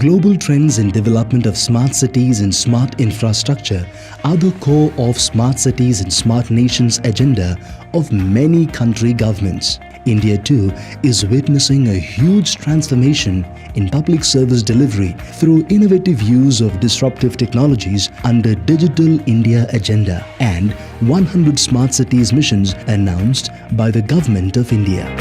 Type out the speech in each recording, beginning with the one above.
Global trends in development of smart cities and smart infrastructure are the core of Smart Cities and Smart Nations agenda of many country governments. India too is witnessing a huge transformation in public service delivery through innovative use of disruptive technologies under Digital India Agenda and 100 Smart Cities missions announced by the Government of India.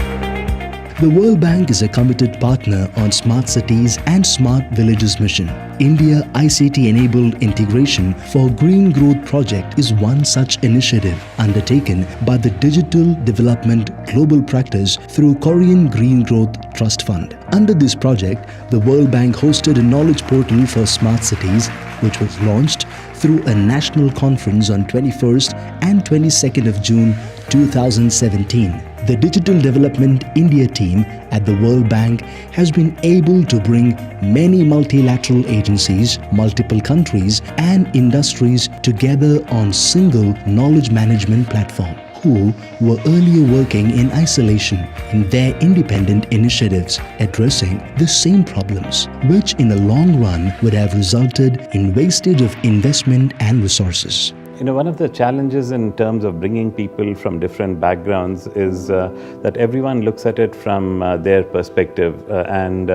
The World Bank is a committed partner on Smart Cities and Smart Villages mission. India ICT-enabled integration for Green Growth Project is one such initiative undertaken by the Digital Development Global Practice through Korean Green Growth Trust Fund. Under this project, the World Bank hosted a knowledge portal for smart cities, which was launched through a national conference on 21st and 22nd of June 2017. The Digital Development India team at the World Bank has been able to bring many multilateral agencies, multiple countries and industries together on single knowledge management platform, who were earlier working in isolation in their independent initiatives addressing the same problems, which in the long run would have resulted in wastage of investment and resources. One of the challenges in terms of bringing people from different backgrounds is that everyone looks at it from their perspective and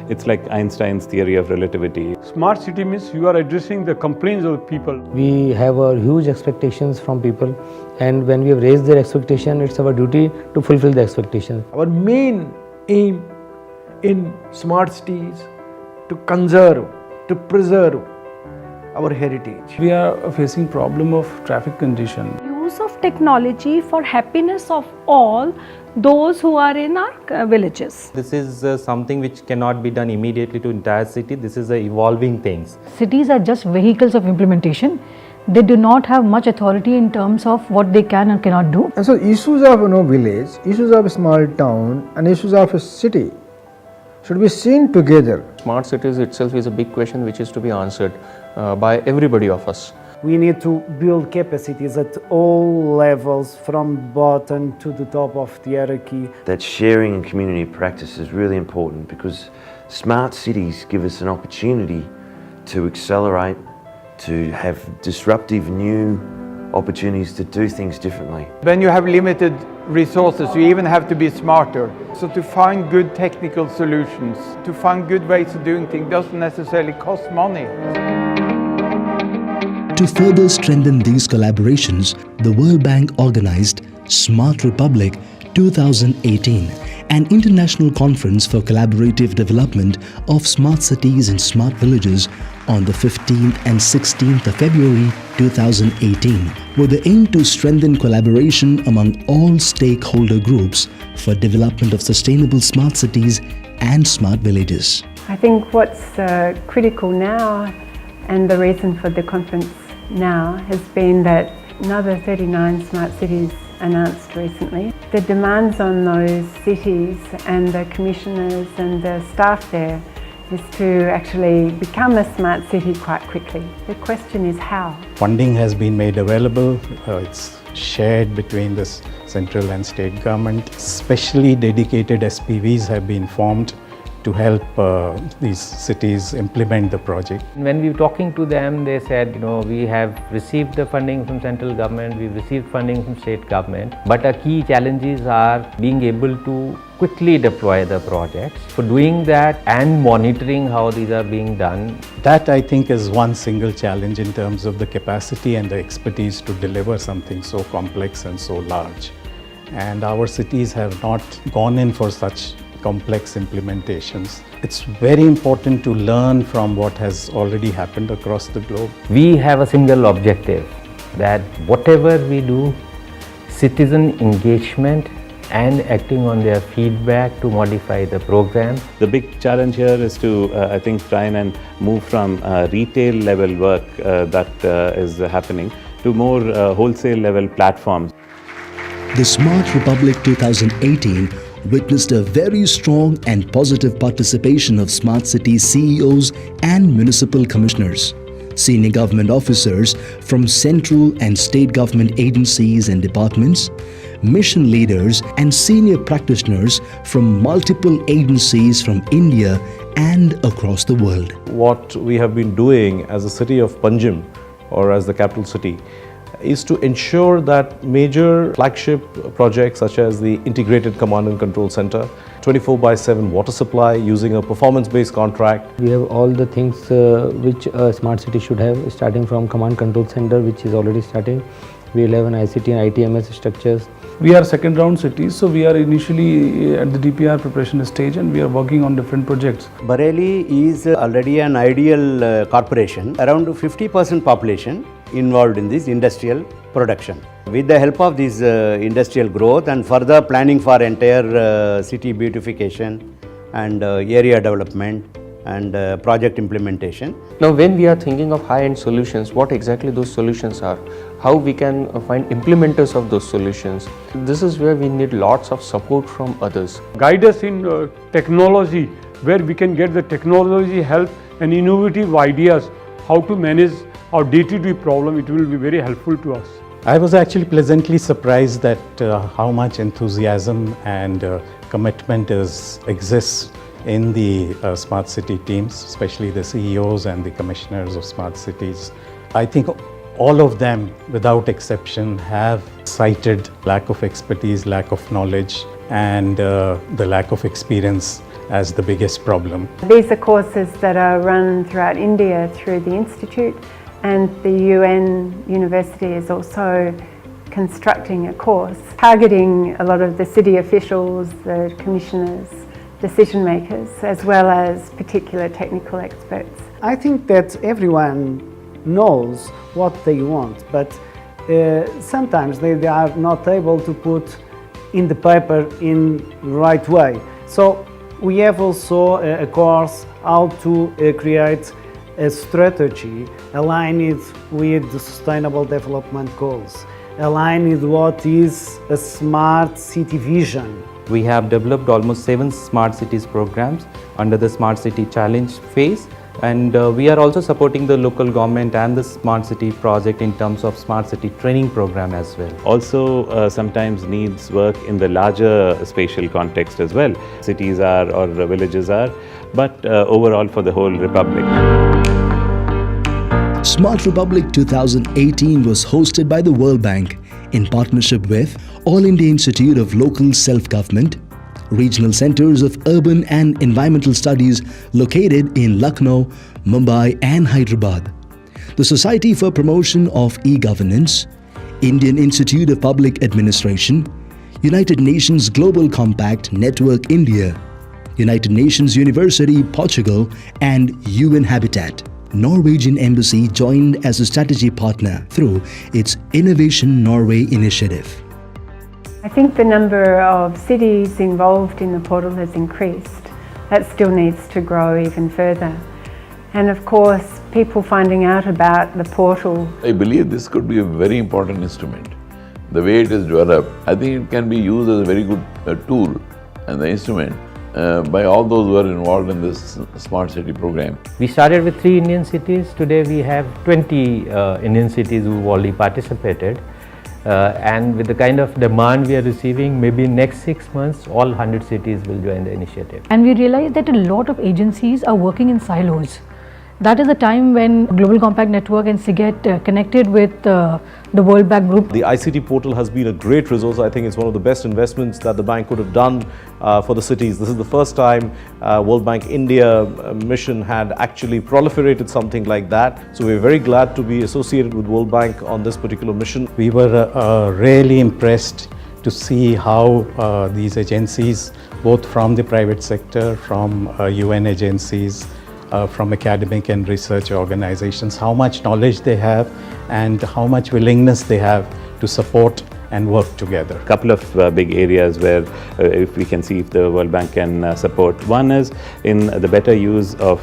it's like Einstein's theory of relativity. Smart city means you are addressing the complaints of people. We have huge expectations from people, and when we have raised their expectation, it's our duty to fulfill the expectation. Our main aim in smart cities to conserve, to preserve our heritage. We are facing problem of traffic congestion. Use of technology for happiness of all those who are in our villages. This is something which cannot be done immediately to entire city. This is evolving things. Cities are just vehicles of implementation. They do not have much authority in terms of what they can and cannot do. And so issues of village, issues of a small town and issues of a city should be seen together. Smart cities itself is a big question which is to be answered by everybody of us. We need to build capacities at all levels, from bottom to the top of the hierarchy. That sharing and community practice is really important, because smart cities give us an opportunity to accelerate, to have disruptive new opportunities to do things differently. When you have limited resources, you even have to be smarter. So to find good technical solutions, to find good ways of doing things doesn't necessarily cost money. To further strengthen these collaborations, the World Bank organized Smart Republic 2018, an international conference for collaborative development of smart cities and smart villages on the 15th and 16th of February 2018, with the aim to strengthen collaboration among all stakeholder groups for development of sustainable smart cities and smart villages. I think what's critical now, and the reason for the conference now, has been that another 39 smart cities announced recently. The demands on those cities and the commissioners and the staff there is to actually become a smart city quite quickly. The question is how. Funding has been made available. It's shared between the central and state government. Specially dedicated SPVs have been formed to help these cities implement the project. When we were talking to them, they said, we have received the funding from central government, we've received funding from state government, but our key challenges are being able to quickly deploy the projects. For doing that and monitoring how these are being done. That, I think, is one single challenge in terms of the capacity and the expertise to deliver something so complex and so large. And our cities have not gone in for such complex implementations. It's very important to learn from what has already happened across the globe. We have a single objective, that whatever we do, citizen engagement and acting on their feedback to modify the program. The big challenge here is to, I think, try and move from retail level work that is happening to more wholesale level platforms. The Smart Republic 2018 witnessed a very strong and positive participation of smart city CEOs and municipal commissioners, senior government officers from central and state government agencies and departments, mission leaders and senior practitioners from multiple agencies from India and across the world. What we have been doing as the city of Panjim, or as the capital city, is to ensure that major flagship projects such as the Integrated Command and Control Center, 24/7 water supply using a performance-based contract. We have all the things which a smart city should have, starting from command control center, which is already starting. We will have an ICT and ITMS structures. We are second round cities, so we are initially at the DPR preparation stage and we are working on different projects. Bareilly is already an ideal corporation. Around 50% population involved in this industrial production. With the help of this industrial growth and further planning for entire city beautification and area development and project implementation. Now when we are thinking of high-end solutions, what exactly those solutions are, how we can find implementers of those solutions, this is where we need lots of support from others. Guide us in technology, where we can get the technology help and innovative ideas how to manage our day-to-day problem. It will be very helpful to us. I was actually pleasantly surprised that how much enthusiasm and commitment exists in the smart city teams, especially the CEOs and the commissioners of smart cities. I think all of them, without exception, have cited lack of expertise, lack of knowledge, and the lack of experience as the biggest problem. These are courses that are run throughout India through the Institute, and the UN University is also constructing a course targeting a lot of the city officials, the commissioners, decision makers, as well as particular technical experts. I think that everyone knows what they want, but sometimes they are not able to put in the paper in the right way. So we have also a course how to create a strategy aligned with the Sustainable Development Goals, aligned with what is a smart city vision. We have developed almost 7 smart cities programs under the Smart City Challenge phase, and we are also supporting the local government and the smart city project in terms of smart city training program as well. Also sometimes needs work in the larger spatial context as well. Cities are or villages are, but overall for the whole republic. Smart Republic 2018 was hosted by the World Bank in partnership with All India Institute of Local Self-Government, regional centers of urban and environmental studies located in Lucknow, Mumbai and Hyderabad, the Society for Promotion of E-Governance, Indian Institute of Public Administration, United Nations Global Compact Network India, United Nations University Portugal and UN Habitat. Norwegian Embassy joined as a strategy partner through its Innovation Norway initiative. I think the number of cities involved in the portal has increased. That still needs to grow even further. And of course, people finding out about the portal. I believe this could be a very important instrument. The way it is developed, I think it can be used as a very good tool and the instrument by all those who are involved in this smart city program. We started with 3 Indian cities. Today we have 20 Indian cities who have already participated. And with the kind of demand we are receiving, maybe next 6 months all 100 cities will join the initiative. And we realized that a lot of agencies are working in silos. That is the time when Global Compact Network and SIGET connected with the World Bank Group. The ICT portal has been a great resource. I think it's one of the best investments that the bank could have done for the cities. This is the first time World Bank India mission had actually proliferated something like that. So we're very glad to be associated with World Bank on this particular mission. We were really impressed to see how these agencies, both from the private sector, from UN agencies, from academic and research organizations, how much knowledge they have and how much willingness they have to support and work together. A couple of big areas where if we can see if the World Bank can support. One is in the better use of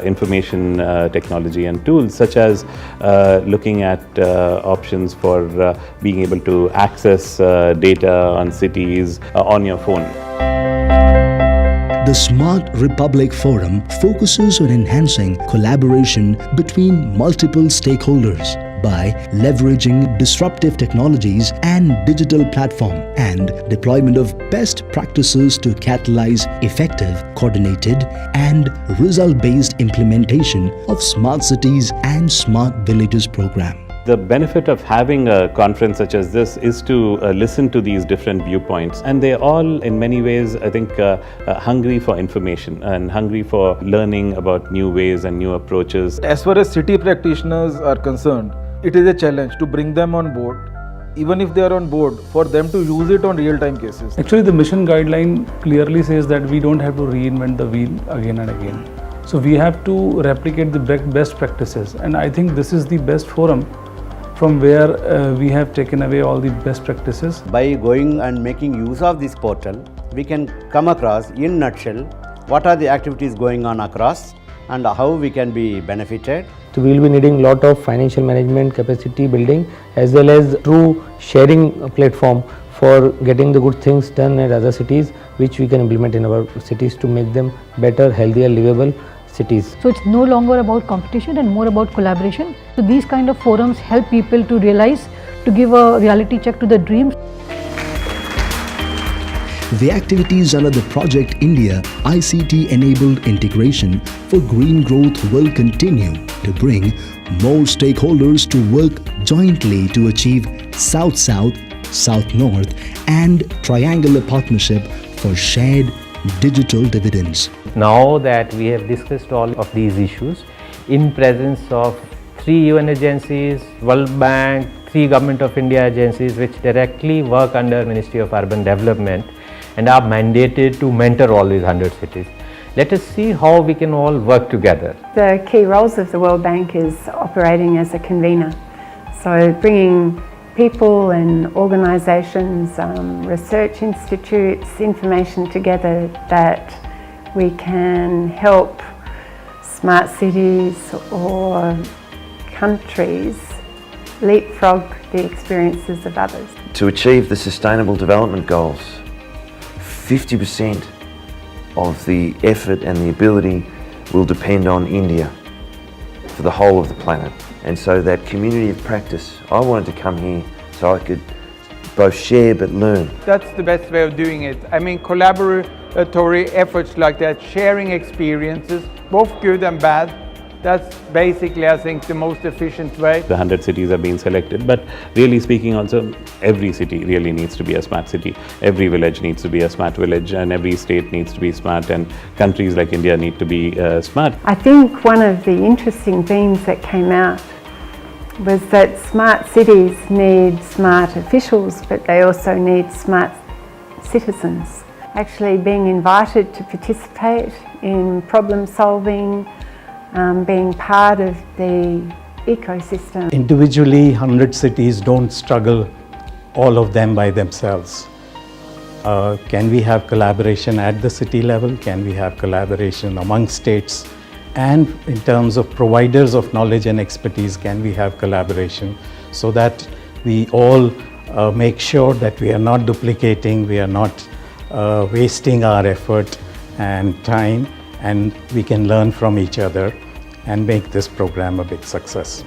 information technology and tools, such as looking at options for being able to access data on cities on your phone. The Smart Republic Forum focuses on enhancing collaboration between multiple stakeholders, by leveraging disruptive technologies and digital platform and deployment of best practices to catalyze effective, coordinated and result-based implementation of Smart Cities and Smart Villages program. The benefit of having a conference such as this is to listen to these different viewpoints, and they're all in many ways, I think, hungry for information and hungry for learning about new ways and new approaches. As far as city practitioners are concerned, it is a challenge to bring them on board, even if they are on board, for them to use it on real-time cases. Actually, the mission guideline clearly says that we don't have to reinvent the wheel again and again. So we have to replicate the best practices, and I think this is the best forum from where we have taken away all the best practices. By going and making use of this portal, we can come across in a nutshell what are the activities going on across and how we can be benefited. So we will be needing a lot of financial management capacity building as well as true sharing platform for getting the good things done at other cities which we can implement in our cities to make them better, healthier, livable cities. So it's no longer about competition and more about collaboration. So these kind of forums help people to realize, to give a reality check to their dreams. The activities under the Project India ICT-enabled integration for green growth will continue to bring more stakeholders to work jointly to achieve South-South, South-North and triangular partnership for shared digital dividends. Now that we have discussed all of these issues in presence of 3 UN agencies, World Bank, 3 Government of India agencies which directly work under Ministry of Urban Development and are mandated to mentor all these 100 cities. Let us see how we can all work together. The key roles of the World Bank is operating as a convener, so bringing people and organisations, research institutes, information together that we can help smart cities or countries leapfrog the experiences of others. To achieve the Sustainable Development Goals, 50% of the effort and the ability will depend on India for the whole of the planet. And so that community of practice, I wanted to come here so I could both share but learn. That's the best way of doing it. I mean, collaboratory efforts like that, sharing experiences, both good and bad, that's basically, I think, the most efficient way. The 100 cities are being selected, but really speaking also, every city really needs to be a smart city. Every village needs to be a smart village, and every state needs to be smart, and countries like India need to be smart. I think one of the interesting themes that came out was that smart cities need smart officials, but they also need smart citizens. Actually being invited to participate in problem solving, being part of the ecosystem. Individually, 100 cities don't struggle, all of them by themselves. Can we have collaboration at the city level? Can we have collaboration among states? And in terms of providers of knowledge and expertise, can we have collaboration so that we all make sure that we are not duplicating, we are not wasting our effort and time, and we can learn from each other and make this program a big success.